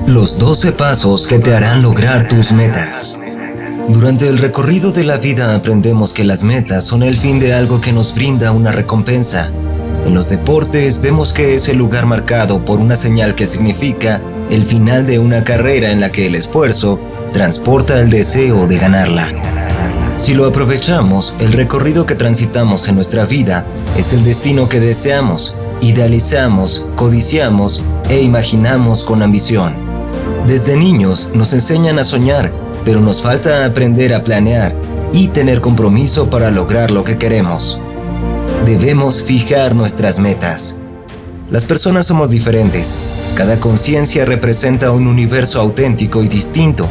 Los 12 pasos que te harán lograr tus metas. Durante el recorrido de la vida aprendemos que las metas son el fin de algo que nos brinda una recompensa. En los deportes vemos que es el lugar marcado por una señal que significa el final de una carrera en la que el esfuerzo transporta el deseo de ganarla. Si lo aprovechamos, el recorrido que transitamos en nuestra vida es el destino que deseamos, idealizamos, codiciamos e imaginamos con ambición. Desde niños nos enseñan a soñar, pero nos falta aprender a planear y tener compromiso para lograr lo que queremos. Debemos fijar nuestras metas. Las personas somos diferentes. Cada conciencia representa un universo auténtico y distinto,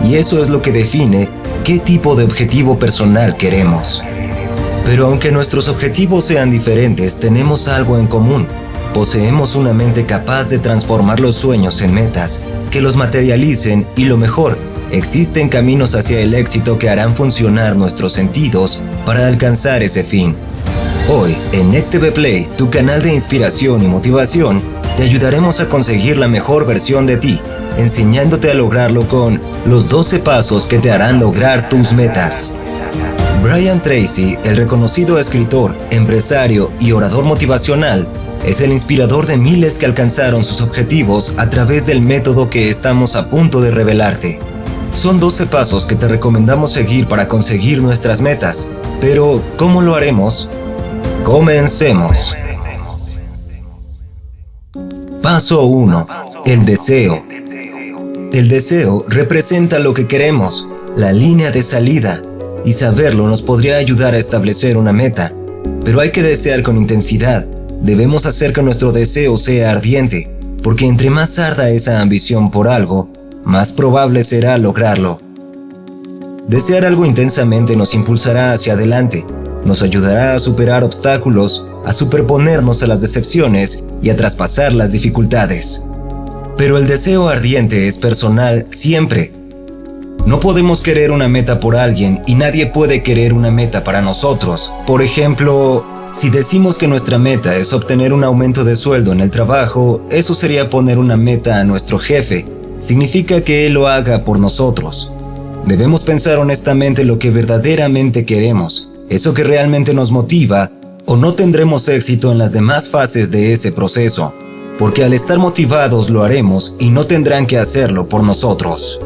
y eso es lo que define qué tipo de objetivo personal queremos. Pero aunque nuestros objetivos sean diferentes, tenemos algo en común. Poseemos una mente capaz de transformar los sueños en metas, que los materialicen y lo mejor, existen caminos hacia el éxito que harán funcionar nuestros sentidos para alcanzar ese fin. Hoy, en NECTV Play, tu canal de inspiración y motivación, te ayudaremos a conseguir la mejor versión de ti, enseñándote a lograrlo con los 12 pasos que te harán lograr tus metas. Brian Tracy, el reconocido escritor, empresario y orador motivacional, es el inspirador de miles que alcanzaron sus objetivos a través del método que estamos a punto de revelarte. Son 12 pasos que te recomendamos seguir para conseguir nuestras metas. Pero, ¿cómo lo haremos? Comencemos. Paso 1. El deseo. El deseo representa lo que queremos, la línea de salida, y saberlo nos podría ayudar a establecer una meta. Pero hay que desear con intensidad. Debemos hacer que nuestro deseo sea ardiente, porque entre más arda esa ambición por algo, más probable será lograrlo. Desear algo intensamente nos impulsará hacia adelante, nos ayudará a superar obstáculos, a superponernos a las decepciones y a traspasar las dificultades. Pero el deseo ardiente es personal siempre. No podemos querer una meta por alguien y nadie puede querer una meta para nosotros. Por ejemplo, si decimos que nuestra meta es obtener un aumento de sueldo en el trabajo, eso sería poner una meta a nuestro jefe. Significa que él lo haga por nosotros. Debemos pensar honestamente lo que verdaderamente queremos, eso que realmente nos motiva, o no tendremos éxito en las demás fases de ese proceso, porque al estar motivados lo haremos y no tendrán que hacerlo por nosotros.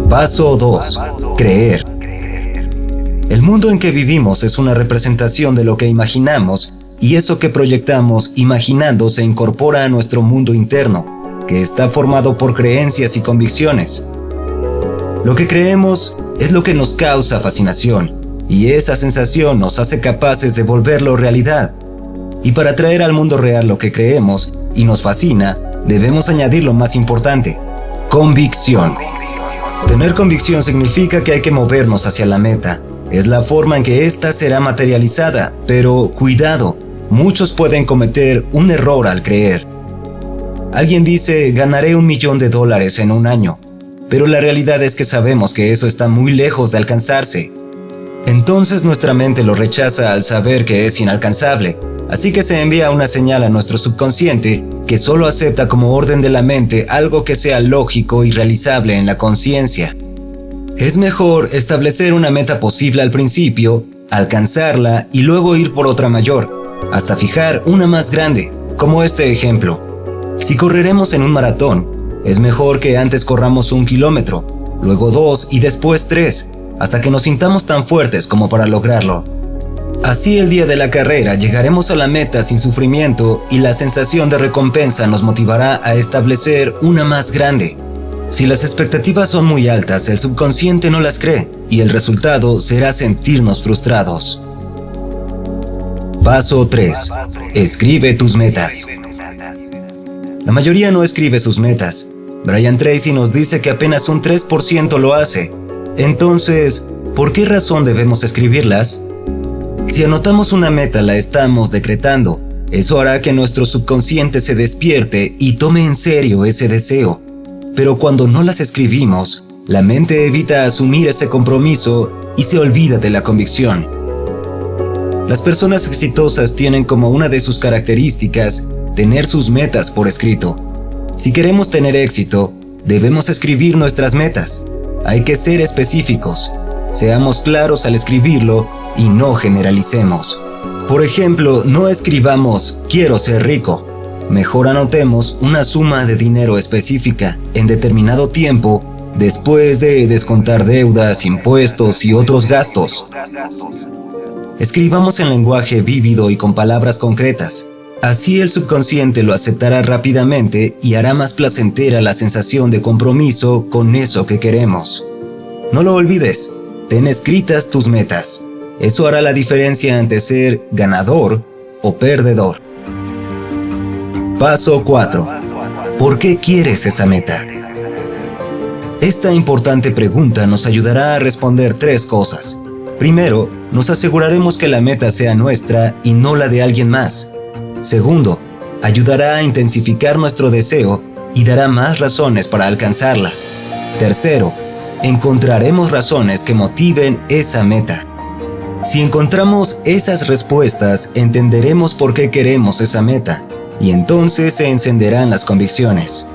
Paso 2. Creer. El mundo en que vivimos es una representación de lo que imaginamos, y eso que proyectamos imaginando se incorpora a nuestro mundo interno, que está formado por creencias y convicciones. Lo que creemos es lo que nos causa fascinación, y esa sensación nos hace capaces de volverlo realidad. Y para traer al mundo real lo que creemos y nos fascina, debemos añadir lo más importante: convicción. Tener convicción significa que hay que movernos hacia la meta. Es la forma en que ésta será materializada, pero cuidado, muchos pueden cometer un error al creer. Alguien dice, ganaré $1 millón en un año, pero la realidad es que sabemos que eso está muy lejos de alcanzarse. Entonces nuestra mente lo rechaza al saber que es inalcanzable, así que se envía una señal a nuestro subconsciente que solo acepta como orden de la mente algo que sea lógico y realizable en la conciencia. Es mejor establecer una meta posible al principio, alcanzarla y luego ir por otra mayor, hasta fijar una más grande, como este ejemplo. Si correremos en un maratón, es mejor que antes corramos 1 kilómetro, luego 2 y después 3, hasta que nos sintamos tan fuertes como para lograrlo. Así el día de la carrera llegaremos a la meta sin sufrimiento y la sensación de recompensa nos motivará a establecer una más grande. Si las expectativas son muy altas, el subconsciente no las cree y el resultado será sentirnos frustrados. Paso 3. Escribe tus metas. La mayoría no escribe sus metas. Brian Tracy nos dice que apenas un 3% lo hace. Entonces, ¿por qué razón debemos escribirlas? Si anotamos una meta, la estamos decretando. Eso hará que nuestro subconsciente se despierte y tome en serio ese deseo. Pero cuando no las escribimos, la mente evita asumir ese compromiso y se olvida de la convicción. Las personas exitosas tienen como una de sus características tener sus metas por escrito. Si queremos tener éxito, debemos escribir nuestras metas. Hay que ser específicos. Seamos claros al escribirlo y no generalicemos. Por ejemplo, no escribamos "quiero ser rico". Mejor anotemos una suma de dinero específica en determinado tiempo después de descontar deudas, impuestos y otros gastos. Escribamos en lenguaje vívido y con palabras concretas. Así el subconsciente lo aceptará rápidamente y hará más placentera la sensación de compromiso con eso que queremos. No lo olvides, ten escritas tus metas. Eso hará la diferencia entre ser ganador o perdedor. Paso 4. ¿Por qué quieres esa meta? Esta importante pregunta nos ayudará a responder 3 cosas. Primero, nos aseguraremos que la meta sea nuestra y no la de alguien más. Segundo, ayudará a intensificar nuestro deseo y dará más razones para alcanzarla. Tercero, encontraremos razones que motiven esa meta. Si encontramos esas respuestas, entenderemos por qué queremos esa meta, y entonces se encenderán las convicciones.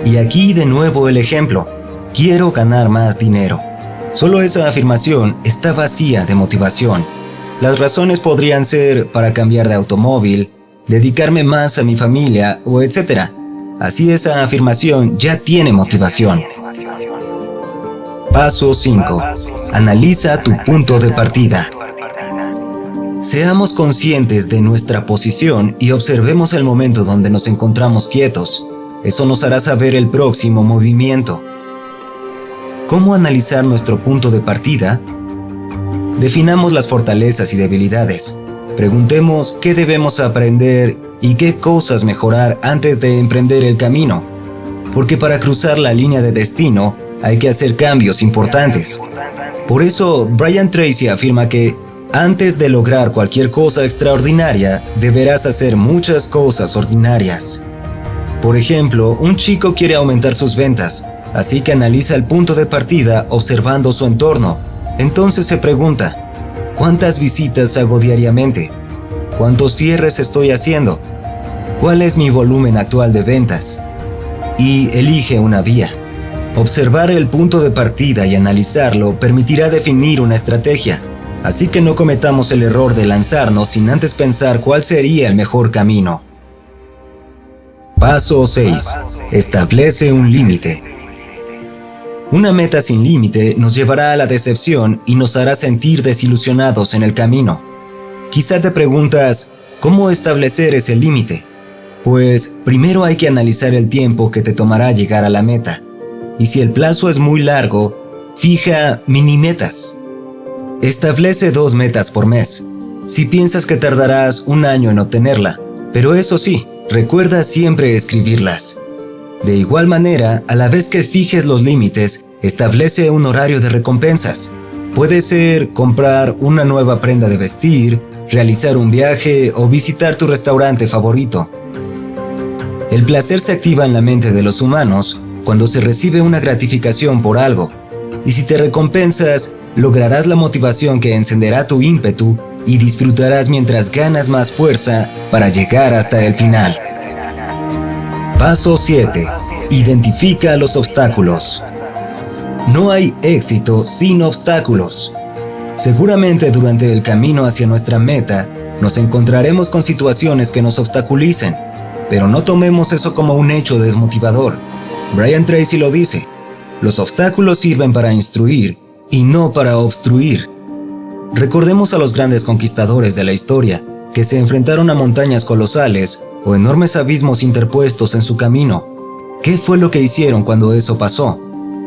Y aquí de nuevo el ejemplo: quiero ganar más dinero. Solo esa afirmación está vacía de motivación. Las razones podrían ser para cambiar de automóvil, dedicarme más a mi familia o etc. Así esa afirmación ya tiene motivación. Paso 5. Analiza tu punto de partida. Seamos conscientes de nuestra posición y observemos el momento donde nos encontramos quietos. Eso nos hará saber el próximo movimiento. ¿Cómo analizar nuestro punto de partida? Definamos las fortalezas y debilidades. Preguntemos qué debemos aprender y qué cosas mejorar antes de emprender el camino. Porque para cruzar la línea de destino hay que hacer cambios importantes. Por eso, Brian Tracy afirma que antes de lograr cualquier cosa extraordinaria, deberás hacer muchas cosas ordinarias. Por ejemplo, un chico quiere aumentar sus ventas, así que analiza el punto de partida observando su entorno. Entonces se pregunta: ¿cuántas visitas hago diariamente? ¿Cuántos cierres estoy haciendo? ¿Cuál es mi volumen actual de ventas? Y elige una vía. Observar el punto de partida y analizarlo permitirá definir una estrategia. Así que no cometamos el error de lanzarnos sin antes pensar cuál sería el mejor camino. Paso 6. Establece un límite. Una meta sin límite nos llevará a la decepción y nos hará sentir desilusionados en el camino. Quizá te preguntas, ¿cómo establecer ese límite? Pues primero hay que analizar el tiempo que te tomará llegar a la meta. Y si el plazo es muy largo, fija mini metas. Establece 2 metas por mes. Si piensas que tardarás 1 año en obtenerla, pero eso sí, recuerda siempre escribirlas. De igual manera, a la vez que fijes los límites, establece un horario de recompensas. Puede ser comprar una nueva prenda de vestir, realizar un viaje o visitar tu restaurante favorito. El placer se activa en la mente de los humanos cuando se recibe una gratificación por algo. Y si te recompensas, lograrás la motivación que encenderá tu ímpetu y disfrutarás mientras ganas más fuerza para llegar hasta el final. Paso 7. Identifica los obstáculos. No hay éxito sin obstáculos. Seguramente durante el camino hacia nuestra meta, nos encontraremos con situaciones que nos obstaculicen, pero no tomemos eso como un hecho desmotivador. Brian Tracy lo dice: los obstáculos sirven para instruir y no para obstruir. Recordemos a los grandes conquistadores de la historia, que se enfrentaron a montañas colosales o enormes abismos interpuestos en su camino. ¿Qué fue lo que hicieron cuando eso pasó?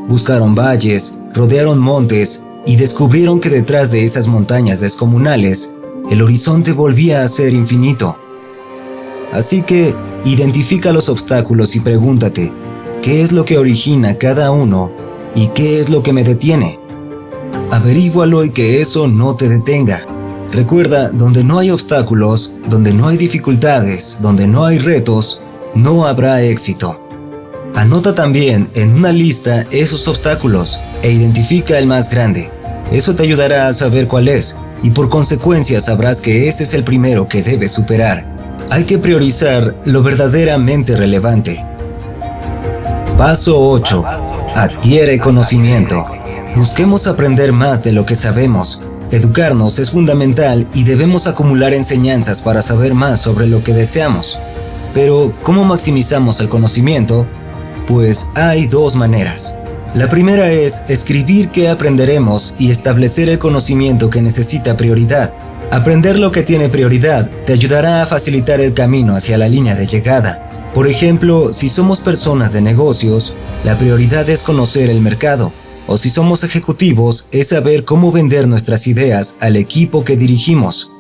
Buscaron valles, rodearon montes y descubrieron que detrás de esas montañas descomunales, el horizonte volvía a ser infinito. Así que, identifica los obstáculos y pregúntate, ¿qué es lo que origina cada uno y qué es lo que me detiene? Averígualo y que eso no te detenga. Recuerda, donde no hay obstáculos, donde no hay dificultades, donde no hay retos, no habrá éxito. Anota también en una lista esos obstáculos e identifica el más grande. Eso te ayudará a saber cuál es y por consecuencia sabrás que ese es el primero que debes superar. Hay que priorizar lo verdaderamente relevante. Paso 8. Adquiere conocimiento. Busquemos aprender más de lo que sabemos. Educarnos es fundamental y debemos acumular enseñanzas para saber más sobre lo que deseamos. Pero, ¿cómo maximizamos el conocimiento? Pues hay dos maneras. La primera es escribir qué aprenderemos y establecer el conocimiento que necesita prioridad. Aprender lo que tiene prioridad te ayudará a facilitar el camino hacia la línea de llegada. Por ejemplo, si somos personas de negocios, la prioridad es conocer el mercado. O si somos ejecutivos, es saber cómo vender nuestras ideas al equipo que dirigimos.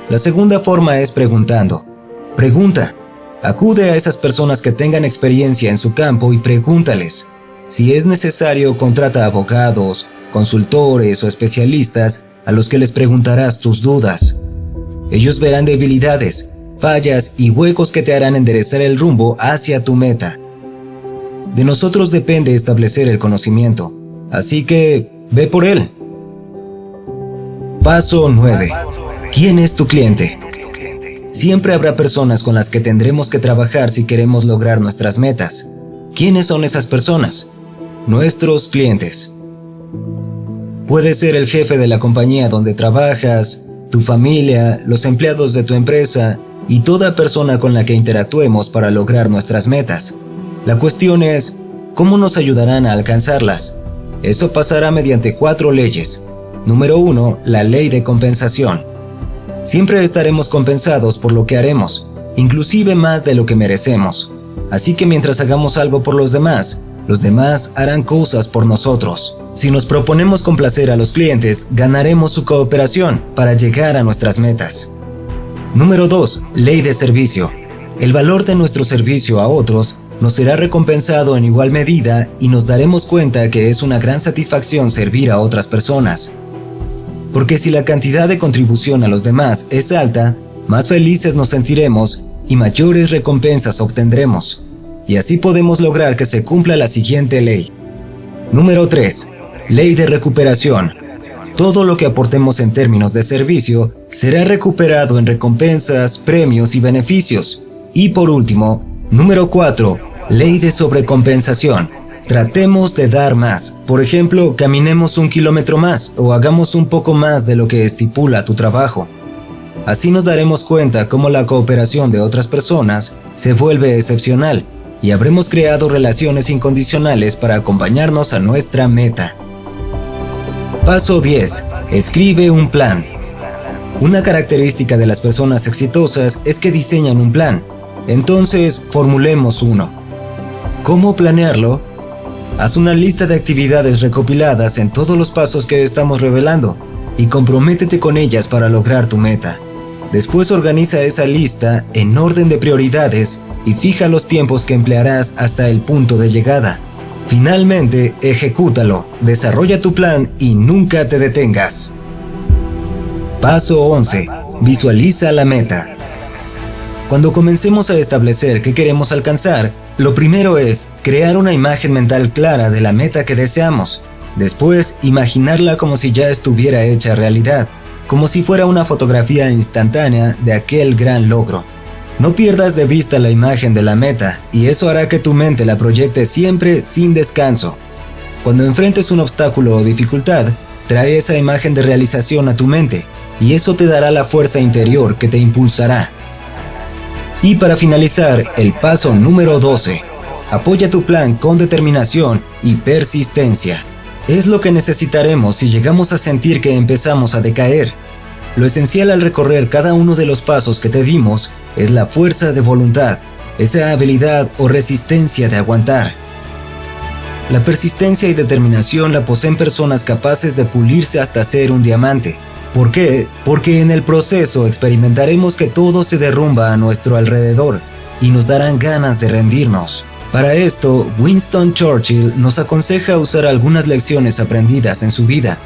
La segunda forma es preguntando. Pregunta. Acude a esas personas que tengan experiencia en su campo y pregúntales. Si es necesario, contrata abogados, consultores o especialistas a los que les preguntarás tus dudas. Ellos verán debilidades, fallas y huecos que te harán enderezar el rumbo hacia tu meta. De nosotros depende establecer el conocimiento, así que ve por él. Paso 9. ¿Quién es tu cliente? Siempre habrá personas con las que tendremos que trabajar si queremos lograr nuestras metas. ¿Quiénes son esas personas? Nuestros clientes. Puede ser el jefe de la compañía donde trabajas, tu familia, los empleados de tu empresa y toda persona con la que interactuemos para lograr nuestras metas. La cuestión es, ¿cómo nos ayudarán a alcanzarlas? Eso pasará mediante 4 leyes. Número 1, la ley de compensación. Siempre estaremos compensados por lo que haremos, inclusive más de lo que merecemos. Así que mientras hagamos algo por los demás harán cosas por nosotros. Si nos proponemos complacer a los clientes, ganaremos su cooperación para llegar a nuestras metas. Número 2, ley de servicio. El valor de nuestro servicio a otros nos será recompensado en igual medida y nos daremos cuenta que es una gran satisfacción servir a otras personas. Porque si la cantidad de contribución a los demás es alta, más felices nos sentiremos y mayores recompensas obtendremos. Y así podemos lograr que se cumpla la siguiente ley. Número 3. Ley de recuperación. Todo lo que aportemos en términos de servicio será recuperado en recompensas, premios y beneficios. Y por último, número 4. Ley de sobrecompensación. Tratemos de dar más. Por ejemplo, caminemos 1 kilómetro más o hagamos un poco más de lo que estipula tu trabajo. Así nos daremos cuenta cómo la cooperación de otras personas se vuelve excepcional y habremos creado relaciones incondicionales para acompañarnos a nuestra meta. Paso 10. Escribe un plan. Una característica de las personas exitosas es que diseñan un plan. Entonces, formulemos uno. ¿Cómo planearlo? Haz una lista de actividades recopiladas en todos los pasos que estamos revelando y comprométete con ellas para lograr tu meta. Después organiza esa lista en orden de prioridades y fija los tiempos que emplearás hasta el punto de llegada. Finalmente, ejecútalo, desarrolla tu plan y nunca te detengas. Paso 11. Visualiza la meta. Cuando comencemos a establecer qué queremos alcanzar, lo primero es crear una imagen mental clara de la meta que deseamos. Después, imaginarla como si ya estuviera hecha realidad, como si fuera una fotografía instantánea de aquel gran logro. No pierdas de vista la imagen de la meta, y eso hará que tu mente la proyecte siempre sin descanso. Cuando enfrentes un obstáculo o dificultad, trae esa imagen de realización a tu mente, y eso te dará la fuerza interior que te impulsará. Y para finalizar, el paso número 12. Apoya tu plan con determinación y persistencia. Es lo que necesitaremos si llegamos a sentir que empezamos a decaer. Lo esencial al recorrer cada uno de los pasos que te dimos es la fuerza de voluntad, esa habilidad o resistencia de aguantar. La persistencia y determinación la poseen personas capaces de pulirse hasta ser un diamante. ¿Por qué? Porque en el proceso experimentaremos que todo se derrumba a nuestro alrededor y nos darán ganas de rendirnos. Para esto, Winston Churchill nos aconseja usar algunas lecciones aprendidas en su vida.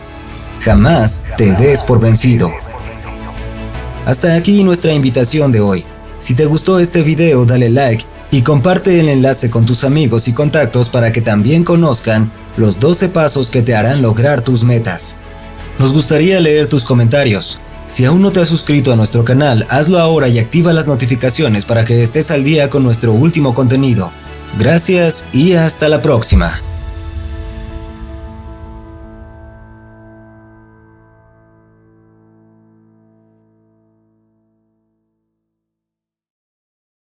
Jamás te des por vencido. Hasta aquí nuestra invitación de hoy. Si te gustó este video, dale like y comparte el enlace con tus amigos y contactos para que también conozcan los 12 pasos que te harán lograr tus metas. Nos gustaría leer tus comentarios. Si aún no te has suscrito a nuestro canal, hazlo ahora y activa las notificaciones para que estés al día con nuestro último contenido. Gracias y hasta la próxima.